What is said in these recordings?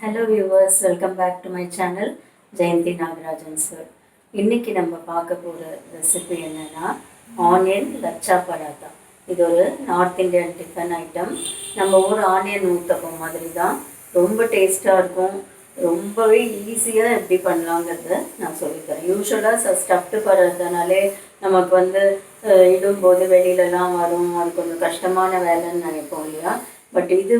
Hello viewers, welcome back to my channel Jayanthi Nagarajan sir. இன்றைக்கி நம்ம பார்க்க போகிற ரெசிபி என்னென்னா ஆனியன் லச்சா பராத்தா. இது ஒரு நார்த் இந்தியன் டிஃபன் ஐட்டம். நம்ம ஊர் ஆனியன் ஊத்தப்பம் மாதிரி தான், ரொம்ப டேஸ்ட்டாக இருக்கும். ரொம்பவே ஈஸியாக எப்படி பண்ணலாங்கிறத நான் சொல்லித்தரேன். யூஸ்வலாக ஸ்டஃப்டு பராத்தானாலே நமக்கு இடும்போது வெளியிலலாம் வரும், அது கொஞ்சம் கஷ்டமான வேலைன்னு நினைப்போம் இல்லையா. பட் இது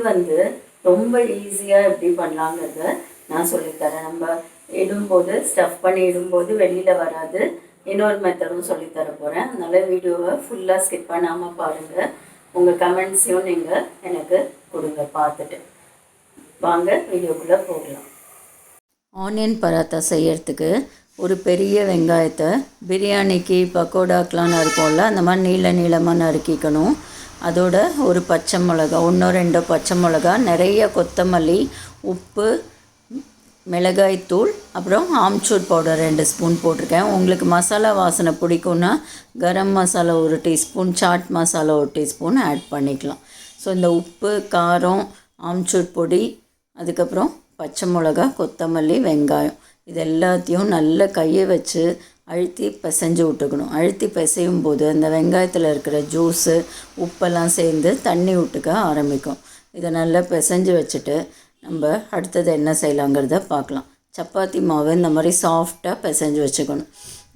ரொம்ப ஈஸியாக எப்படி பண்ணலாங்கிறத நான் சொல்லித்தரேன். நம்ம இடும்போது ஸ்டஃப் பண்ணி இடும்போது வெளியில் வராது. இன்னொரு மெத்தடும் சொல்லித்தர போகிறேன். அதனால் வீடியோவை ஃபுல்லாக ஸ்கிப் பண்ணாமல் பாருங்கள். உங்கள் கமெண்ட்ஸையும் நீங்கள் எனக்கு கொடுங்க பார்த்துட்டு. வாங்க வீடியோக்குள்ளே போகலாம். ஆனியன் பராத்தா செய்யறதுக்கு ஒரு பெரிய வெங்காயத்தை பிரியாணிக்கு பக்கோடாக்கெலாம் நறுக்கும்ல, அந்த மாதிரி நீளமாக நறுக்கிக்கணும். அதோட ஒரு பச்சை மிளகா, 1-2 பச்சை மிளகா, நிறைய கொத்தமல்லி, உப்பு, மிளகாய்த்தூள், அப்புறம் ஆம்ச்சூர் பவுடர் 2 ஸ்பூன் போட்டிருக்கேன். உங்களுக்கு மசாலா வாசனை பிடிக்கும்னா garam masala 1 teaspoon, chaat masala 1 teaspoon add பண்ணிக்கலாம். ஸோ இந்த உப்பு, காரம், ஆம்ச்சூர் பொடி, அதுக்கப்புறம் பச்சை மிளகா, கொத்தமல்லி, வெங்காயம், இது எல்லாத்தையும் நல்ல கையை வச்சு அழுத்தி பிசைஞ்சு விட்டுக்கணும். அழுத்தி பிசையும் போது அந்த வெங்காயத்தில் இருக்கிற ஜூஸு, உப்பெல்லாம் சேர்ந்து தண்ணி விட்டுக்க ஆரம்பிக்கும். இதை நல்லா பிசைஞ்சு வச்சுட்டு நம்ம அடுத்தது என்ன செய்யலாங்கிறத பார்க்கலாம். சப்பாத்தி மாவு இந்த மாதிரி சாஃப்டாக பிசைஞ்சு வச்சுக்கணும்.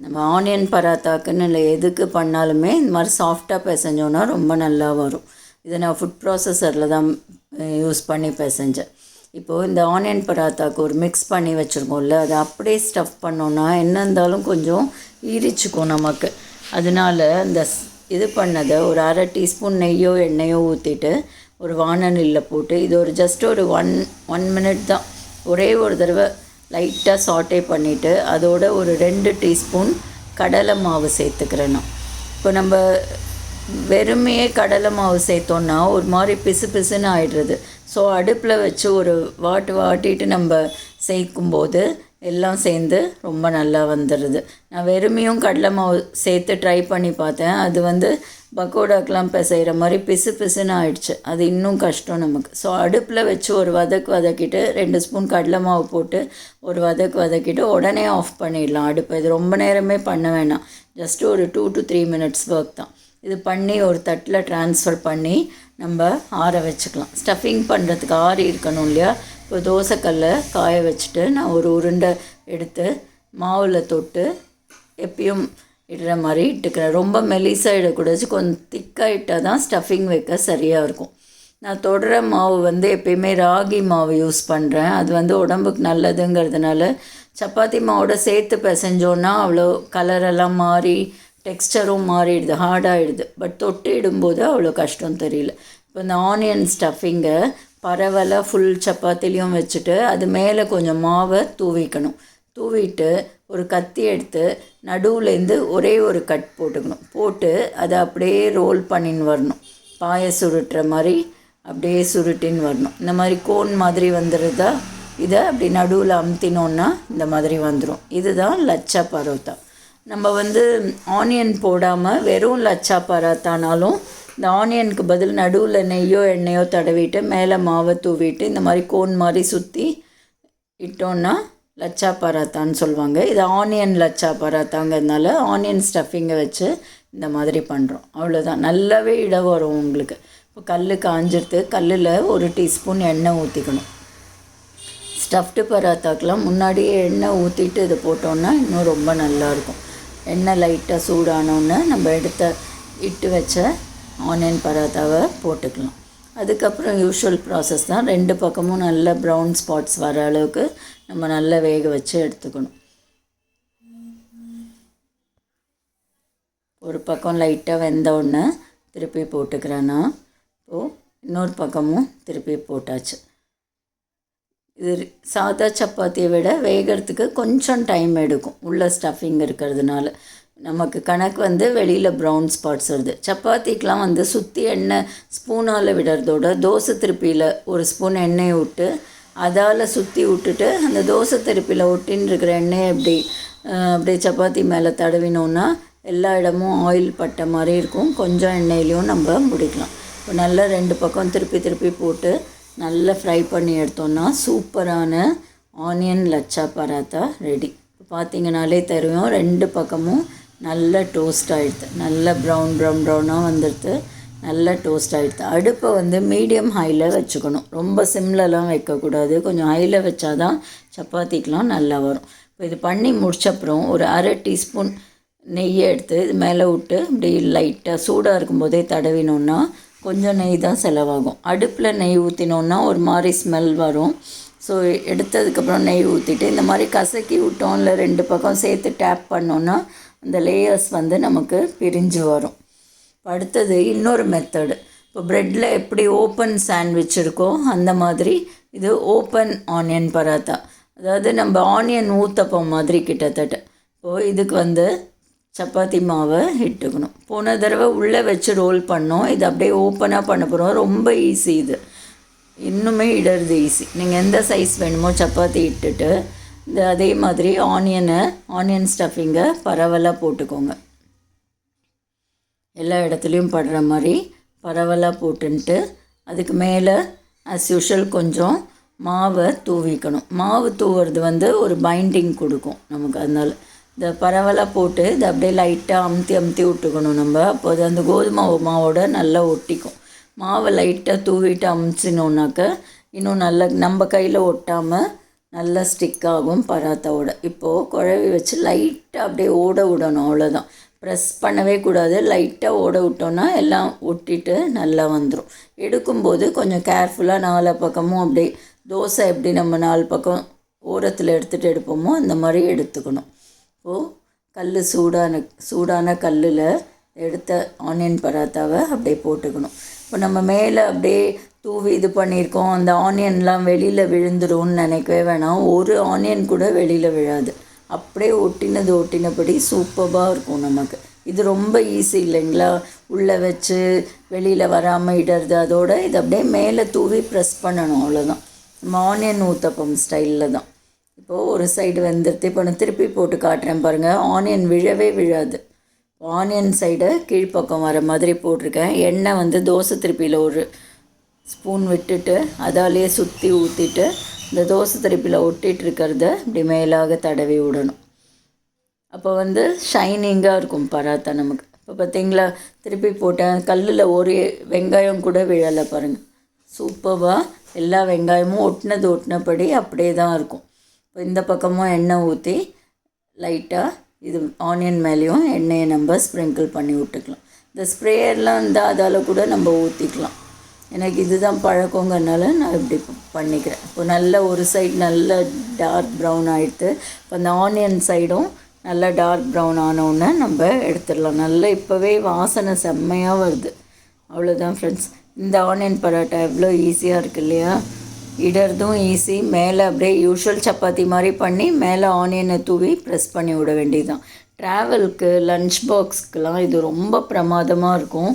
நம்ம ஆனியன் பராத்தாக்குன்னு இல்லை, எதுக்கு பண்ணாலுமே இந்த மாதிரி சாஃப்டாக பிசைஞ்சோன்னா ரொம்ப நல்லா வரும். இதை நான் ஃபுட் ப்ராசஸரில் தான் யூஸ் பண்ணி பிசைஞ்சேன். இப்போது இந்த ஆனியன் பராத்தாக்கு ஒரு மிக்ஸ் பண்ணி வச்சுருக்கோம்ல, அதை அப்படியே ஸ்டஃப் பண்ணோன்னா என்ன இருந்தாலும் கொஞ்சம் ஈரிச்சுக்கும் நமக்கு. அதனால் இந்த இது பண்ணதை ஒரு 1/2 டீஸ்பூன் நெய்யோ எண்ணெயோ ஊற்றிட்டு ஒரு வானலியில் போட்டு இது ஒரு ஜஸ்ட் ஒரு ஒன் மினிட் தான், ஒரே ஒரு தடவை லைட்டாக சாட்டே பண்ணிவிட்டு அதோட ஒரு 2 டீஸ்பூன் கடலை மாவு சேர்த்துக்கிறேன். இப்போ நம்ம வெறுமையே கடலை மாவு சேர்த்தோன்னா ஒரு மாதிரி பிசு பிசுன்னு ஆகிடுறது. ஸோ அடுப்பில் வச்சு ஒரு வாட்டிட்டு நம்ம சேர்க்கும்போது எல்லாம் சேர்ந்து ரொம்ப நல்லா வந்துடுது. நான் வெறுமையும் கடலை மாவு சேர்த்து ட்ரை பண்ணி பார்த்தேன். அது பக்கோடாக்கெலாம் பிசைகிற மாதிரி பிசு பிசுன்னு ஆயிடுச்சு. அது இன்னும் கஷ்டம் நமக்கு. ஸோ அடுப்பில் வச்சு ஒரு வதக்கிட்டு 2 ஸ்பூன் கடலை மாவு போட்டு ஒரு வதக்கிட்டு உடனே ஆஃப் பண்ணிடலாம் அடுப்பை. இது ரொம்ப நேரமே பண்ண வேணாம், ஜஸ்ட்டு ஒரு 2 to 3 மினிட்ஸ் ஒர்க் தான். இது பண்ணி ஒரு தட்டில் ட்ரான்ஸ்ஃபர் பண்ணி நம்ம ஆற வச்சுக்கலாம். ஸ்டஃபிங் பண்ணுறதுக்கு ஆறி இருக்கணும் இல்லையா. இப்போ தோசைக்கல்லை காய வச்சுட்டு நான் ஒரு உருண்டை எடுத்து மாவில் தொட்டு எப்பயும் இடுற மாதிரி இட்டுக்கிறேன். ரொம்ப மெலிசாக இடக்கூடாது, கொஞ்சம் திக்காக இட்டால் தான் ஸ்டஃபிங் வைக்க சரியாக இருக்கும். நான் தொடுற மாவு எப்பயுமே ராகி மாவு யூஸ் பண்ணுறேன். அது உடம்புக்கு நல்லதுங்கிறதுனால சப்பாத்தி மாவோட சேர்த்து பிசைஞ்சோன்னா அவ்வளோ கலரெல்லாம் மாறி டெக்ஸ்டரும் மாறிடுது, ஹார்டாகிடுது. பட் தொட்டு இடும்போது அவ்வளோ கஷ்டம் தெரியல. இப்போ இந்த ஆனியன் ஸ்டஃபிங்கை பரவலாக ஃபுல் சப்பாத்திலையும் வச்சுட்டு அது மேலே கொஞ்சம் மாவை தூவிக்கணும். தூவிட்டு ஒரு கத்தி எடுத்து நடுவுலேருந்து ஒரே ஒரு கட் போட்டுக்கணும். போட்டு அதை அப்படியே ரோல் பண்ணின்னு வரணும். பாயை சுருட்டுற மாதிரி அப்படியே சுருட்டின்னு வரணும். இந்த மாதிரி கோன் மாதிரி வந்துடுதா, இதை அப்படி நடுவில் அமுத்தினோன்னா இந்த மாதிரி வந்துடும். இதுதான் லச்சா பரோட்டா. நம்ம ஆனியன் போடாமல் வெறும் லச்சா பராத்தானாலும் இந்த ஆனியனுக்கு பதில் நடுவில் நெய்யோ எண்ணெயோ தடவிட்டு மேலே மாவை தூவிட்டு இந்த மாதிரி கோன் மாதிரி சுற்றி இட்டோன்னா லச்சா பராத்தான்னு சொல்லுவாங்க. இது ஆனியன் லச்சா பராத்தாங்கிறதுனால ஆனியன் ஸ்டஃபிங்கை வச்சு இந்த மாதிரி பண்ணுறோம். அவ்வளோதான், நல்லாவே இட வரும் உங்களுக்கு. இப்போ கல் காஞ்சிடுத்து, கல்லில் 1 டீஸ்பூன் எண்ணெய் ஊற்றிக்கணும். ஸ்டஃப்டு பராத்தாக்கெலாம் முன்னாடியே எண்ணெய் ஊற்றிட்டு இதை போட்டோன்னா இன்னும் ரொம்ப நல்லாயிருக்கும். எண்ணெய் லைட்டாக சூடானோன்னு நம்ம இட்டு வச்ச ஆனியன் பராத்தாவை போட்டுக்கலாம். அதுக்கப்புறம் யூஷுவல் ப்ராசஸ் தான். 2 பக்கமும் நல்ல ப்ரௌன் ஸ்பாட்ஸ் வர அளவுக்கு நம்ம நல்லா வேக வச்சு எடுத்துக்கணும். ஒரு பக்கம் லைட்டாக வெந்த உடனே திருப்பி போட்டுக்கிறேன்னா இப்போது இன்னொரு பக்கமும் திருப்பி போட்டாச்சு. இது சாதா சப்பாத்தியை விட வேகிறதுக்கு கொஞ்சம் டைம் எடுக்கும், உள்ள ஸ்டஃபிங் இருக்கிறதுனால. நமக்கு கணக்கு வெளியில் ப்ரௌன் ஸ்பாட்ஸ் வருது. சப்பாத்திக்கெலாம் சுற்றி எண்ணெய் ஸ்பூனால் விடுறதோட தோசை திருப்பியில் 1 ஸ்பூன் எண்ணெயை விட்டு அதால் சுற்றி விட்டுட்டு அந்த தோசை திருப்பியில் ஒட்டின்னு இருக்கிற எண்ணெயை அப்படியே சப்பாத்தி மேலே தடவினோன்னா எல்லா இடமும் ஆயில் பட்ட மாதிரி இருக்கும். கொஞ்சம் எண்ணெயிலையும் நம்ம முடிக்கலாம். இப்போ நல்லா 2 பக்கம் திருப்பி போட்டு நல்லா ஃப்ரை பண்ணி எடுத்தோன்னா சூப்பரான ஆனியன் லச்சா பராத்தா ரெடி. பார்த்திங்கனாலே தெரியும், 2 பக்கமும் நல்லா டோஸ்ட் ஆகிடுது, நல்லா ப்ரௌனாக வந்துடுது, நல்லா டோஸ்ட் ஆகிடுது. அடுப்பை வந்து மீடியம் ஹையில் வச்சுக்கணும், ரொம்ப சிம்லலாம் வைக்கக்கூடாது, கொஞ்சம் ஹையில் வச்சா தான் சப்பாத்திக்கெலாம் நல்லா வரும். இப்போ இது பண்ணி முடிச்சப்புறம் ஒரு 1/2 டீஸ்பூன் நெய்யை எடுத்து இது மேலே விட்டு இப்படி லைட்டாக சூடாக இருக்கும்போதே தடவினோன்னா கொஞ்சம் நெய் தான் செலவாகும். அடுப்பில் நெய் ஊற்றினோன்னா ஒரு மாதிரி ஸ்மெல் வரும். ஸோ எடுத்ததுக்கப்புறம் நெய் ஊற்றிட்டு இந்த மாதிரி கசக்கி விட்டோம், இல்லை 2 பக்கம் சேர்த்து டேப் பண்ணோன்னா அந்த லேயர்ஸ் வந்து நமக்கு பிரிஞ்சு வரும். அடுத்தது இன்னொரு மெத்தடு, இப்போ ப்ரெட்டில் எப்படி ஓப்பன் சாண்ட்விச் இருக்கோ அந்த மாதிரி இது ஓப்பன் ஆனியன் பராத்தா. அதாவது நம்ம ஆனியன் ஊத்தப்பம் மாதிரி கிட்டத்தட்ட. இப்போது இதுக்கு வந்து சப்பாத்தி மாவை இட்டுக்கணும். போன தடவை உள்ளே வச்சு ரோல் பண்ணோம், இது அப்படியே ஓப்பனாக பண்ண போகிறோம். ரொம்ப ஈஸி, இது இன்னுமே இடறது ஈஸி. நீங்கள் எந்த சைஸ் வேணுமோ சப்பாத்தி இட்டுட்டு இந்த அதே மாதிரி ஆனியன் ஸ்டஃபிங்கை பரவலாக போட்டுக்கோங்க. எல்லா இடத்துலையும் படுற மாதிரி பரவலாக போட்டுன்ட்டு அதுக்கு மேலே ஆஸ் யூஷுவல் கொஞ்சம் மாவை தூவிக்கணும். மாவு தூவுறது வந்து ஒரு பைண்டிங் கொடுக்கும் நமக்கு. அதனால் இந்த பரவலாக போட்டு இதை அப்படியே லைட்டாக அமுத்தி விட்டுக்கணும் நம்ம. அப்போ அது அந்த கோதுமை மாவோட நல்லா ஒட்டிக்கும். மாவை லைட்டாக தூவிட்டு அமுச்சினோன்னாக்க இன்னும் நல்லா நம்ம கையில் ஒட்டாமல் நல்லா ஸ்டிக் ஆகும் பராத்தாவோட. இப்போது குழவி வச்சு லைட்டாக அப்படியே ஓட விடணும், அவ்வளோதான். ப்ரெஸ் பண்ணவே கூடாது, லைட்டாக ஓட விட்டோன்னா எல்லாம் ஒட்டிட்டு நல்லா வந்துடும். எடுக்கும்போது கொஞ்சம் கேர்ஃபுல்லாக 4 பக்கமும் அப்படியே தோசை எப்படி நம்ம 4 பக்கம் ஓரத்தில் எடுத்துகிட்டு எடுப்போமோ அந்த மாதிரி எடுத்துக்கணும். இப்போது சூடான கல்லில் எடுத்த ஆனியன் பராத்தாவை அப்படியே போட்டுக்கணும். இப்போ நம்ம மேலே அப்படியே தூவி இது பண்ணியிருக்கோம், அந்த ஆனியன்லாம் வெளியில் விழுந்துடும்னு நினைக்கவே வேணாம். ஒரு ஆனியன் கூட வெளியில் விழாது, அப்படியே ஒட்டினபடி சூப்பராக இருக்கும் நமக்கு. இது ரொம்ப ஈஸி இல்லைங்களா, உள்ளே வச்சு வெளியில் வராமல் இடறது. அதோட இது அப்படியே மேலே தூவி ப்ரெஸ் பண்ணணும், அவ்வளோதான். நம்ம ஆனியன் ஊத்தப்பம் ஸ்டைலில் தான். இப்போது ஒரு சைடு வெந்துடுத்து. இப்போ நான் திருப்பி போட்டு காட்டுறேன் பாருங்கள், ஆனியன் விழவே விழாது. ஆனியன் சைடை கீழ்ப்பக்கம் வர மாதிரி போட்டிருக்கேன். எண்ணெய் வந்து தோசை திருப்பியில் ஒரு ஸ்பூன் விட்டுட்டு அதாலேயே சுற்றி ஊற்றிட்டு இந்த தோசை திருப்பியில் ஒட்டிகிட்டு இருக்கிறத இப்படி மேலாக தடவி விடணும். அப்போ வந்து ஷைனிங்காக இருக்கும் பராத்தா நமக்கு. இப்போ பார்த்திங்களா, திருப்பி போட்டேன், கல்லில் ஒரு வெங்காயம் கூட விழலை பாருங்கள். சூப்பராக எல்லா வெங்காயமும் ஒட்டினபடி அப்படியே தான் இருக்கும். இப்போ இந்த பக்கமும் எண்ணெய் ஊற்றி லைட்டாக இது ஆனியன் மேலேயும் எண்ணெயை நம்ம ஸ்ப்ரிங்கிள் பண்ணி விட்டுக்கலாம். இந்த ஸ்ப்ரேயர்லாம் இருந்தால் அதால் கூட நம்ம ஊற்றிக்கலாம். எனக்கு இதுதான் பழக்கங்கிறனால நான் இப்படி பண்ணிக்கிறேன். இப்போ நல்ல ஒரு சைடு நல்ல டார்க் ப்ரௌன் ஆகிடுது. இப்போ அந்த ஆனியன் சைடும் நல்லா டார்க் ப்ரௌன் ஆனவுடனே நம்ம எடுத்துடலாம். நல்லா இப்போவே வாசனை செம்மையாக வருது. அவ்வளோதான் ஃப்ரெண்ட்ஸ், இந்த ஆனியன் பரோட்டா எவ்வளோ ஈஸியாக இருக்குது இல்லையா. இடறதும் ஈஸி, மேலே அப்படியே யூஷுவல் சப்பாத்தி மாதிரி பண்ணி மேலே ஆனியனை தூவி ப்ரெஸ் பண்ணி விட வேண்டியதுதான். ட்ராவலுக்கு லன்ச் பாக்ஸ்க்கெலாம் இது ரொம்ப பிரமாதமாக இருக்கும்.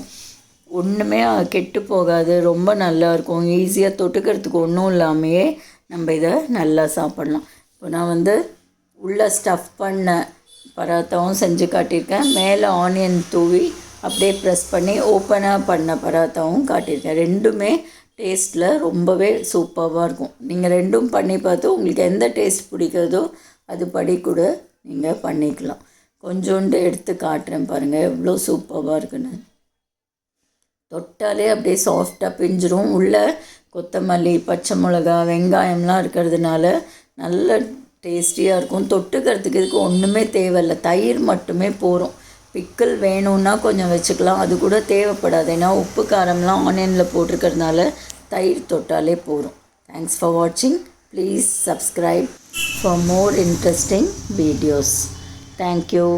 ஒன்றுமே கெட்டு போகாது, ரொம்ப நல்லாயிருக்கும். ஈஸியாக தொட்டுக்கிறதுக்கு ஒன்றும் இல்லாமையே நம்ம இதை நல்லா சாப்பிட்லாம். இப்போ நான் வந்து உள்ள ஸ்டஃப் பண்ண பராத்தாவும் செஞ்சு காட்டியிருக்கேன், மேலே ஆனியன் தூவி அப்படியே ப்ரெஸ் பண்ணி ஓப்பனாக பண்ண பராத்தாவும் காட்டியிருக்கேன். ரெண்டுமே டேஸ்ட்டில் ரொம்பவே சூப்பராக இருக்கும். நீங்கள் ரெண்டும் பண்ணி பார்த்து உங்களுக்கு எந்த டேஸ்ட் பிடிக்கிறதோ அது படி கூட நீங்கள் பண்ணிக்கலாம். கொஞ்சோண்டு எடுத்து காட்டுறேன் பாருங்கள், எவ்வளோ சூப்பராக இருக்குன்னு. தொட்டாலே அப்படியே சாஃப்டாக பிஞ்சிரும். உள்ளே கொத்தமல்லி, பச்சை மிளகா, வெங்காயம்லாம் இருக்கிறதுனால நல்ல டேஸ்டியாக இருக்கும். தொட்டுக்கிறதுக்கு இதுக்கு ஒன்றுமே தேவையில்லை, தயிர் மட்டுமே போதும். பிக்கிள் வேணும்னா கொஞ்சம் வச்சுக்கலாம், அது கூட தேவைப்படாது. ஏன்னா உப்பு காரம்லாம் ஆனியனில் போட்டிருக்கிறதுனால தயிர் தொட்டாலே போதும். தேங்க்ஸ் ஃபார் வாட்சிங். Please subscribe for more interesting videos. Thank you.